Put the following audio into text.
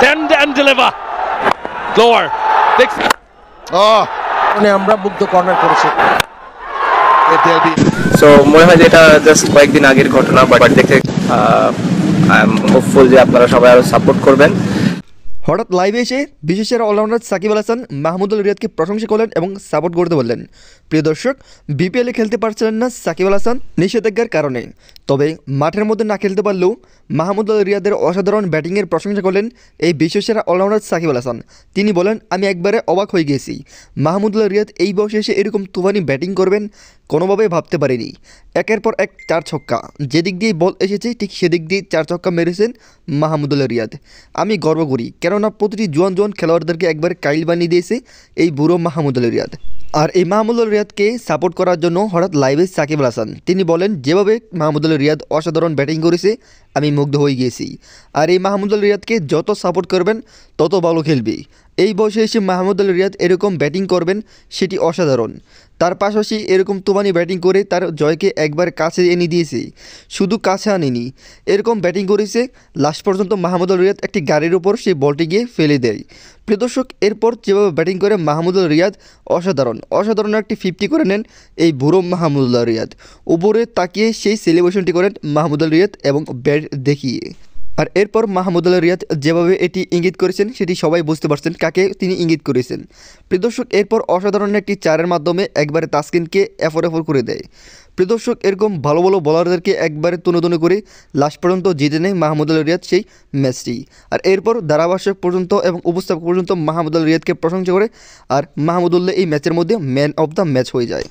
Send and deliver. Lower. মানে আমরা মুগ্ধ কর্নার করেছি। সো মনে হয় যে এটা জাস্ট কয়েকদিন আগের ঘটনা, বাট দেখতে আই এম হোপফুল যে আপনারা সবাই আরো সাপোর্ট করবেন। হঠাৎ লাইভে এসে বিশেষের অলরাউন্ডার সাকিব আল হাসান মাহমুদুল রিয়াদকে প্রশংসা করলেন এবং সাপোর্ট করতে বললেন। প্রিয় দর্শক, বিপিএলে খেলতে পারছিলেন না সাকিব আল হাসান নিষেধাজ্ঞার কারণে, তবে মাঠের মধ্যে না খেলতে পারলেও মাহমুদুল রিয়াদের অসাধারণ ব্যাটিংয়ের প্রশংসা করলেন এই বিশ্বসেরা অলরাউন্ডার সাকিব আল হাসান। তিনি বলেন, আমি একবারে অবাক হয়ে গিয়েছি, মাহমুদুল রিয়াদ এই বয়সে এসে এরকম তুফানি ব্যাটিং করবেন কোনোভাবেই ভাবতে পারিনি। একের পর এক 4 ছক্কা, যেদিক দিয়ে বল এসেছে ঠিক সেদিক দিয়ে 4 ছক্কা মেরেছেন মাহমুদুল রিয়াদ। আমি গর্ব করি, কেননা প্রতিটি জোয়ান খেলোয়াড়দেরকে একবার কাইল বানিয়ে দিয়েছে এই বুড়ো মাহমুদুল রিয়াদ। আর এই মাহমুদুল রিয়াদকে সাপোর্ট করার জন্য হঠাৎ লাইভে সাকিব আল হাসান তিনি বলেন, যেভাবে মাহমুদুল রিয়াদ অসাধারণ ব্যাটিং করেছে আমি মুগ্ধ হয়ে গিয়েছি। আর এই মাহমুদুল রিয়াদকে যত সাপোর্ট করবেন তত ভালো খেলবে। এই বয়সে এসে মাহমুদুল রিয়াদ এরকম ব্যাটিং করবেন সেটি অসাধারণ। তার পাশাপাশি এরকম তুফানি ব্যাটিং করে তার জয়কে একবার কাছে এনে দিয়েছে, শুধু কাছে আনেনি, এরকম ব্যাটিং করেছে লাস্ট পর্যন্ত মাহমুদুল রিয়াদ একটি গাড়ির উপর সেই বলটি গিয়ে ফেলে দেয়। প্রিয় দর্শক, এরপর যেভাবে ব্যাটিং করে মাহমুদুল রিয়াদ অসাধারণ একটি 50 করে নেন এই বুড়ো মাহমুদুল রিয়াদ। উপরে তাকিয়ে সেই সেলিব্রেশনটি করেন মাহমুদুল রিয়াদ এবং ব্যাট দেখিয়ে। আর এরপর মাহমুদুল রিয়াদ যেভাবে এটি ইঙ্গিত করেছেন সেটি সবাই বুঝতে পারছেন কাকে তিনি ইঙ্গিত করেছেন। প্রিয় দর্শক, এরপর অসাধারণ একটি 4-এর মাধ্যমে একবারে তাসকিনকে এফর করে দেয়। প্রিয় দর্শক, এরকম ভালো বোলারদেরকে একবারে তুনে করে লাস্ট পর্যন্ত জিতে নেয় মাহমুদুল রিয়াদ সেই ম্যাচটি। আর এরপর ধারাভাষ্যক পর্যন্ত এবং উপস্থাপক পর্যন্ত মাহমুদুল রিয়াদকে প্রশংসা করে, আর মাহমুদুল্লাহ এই ম্যাচের মধ্যে ম্যান অফ দ্য ম্যাচ হয়ে যায়।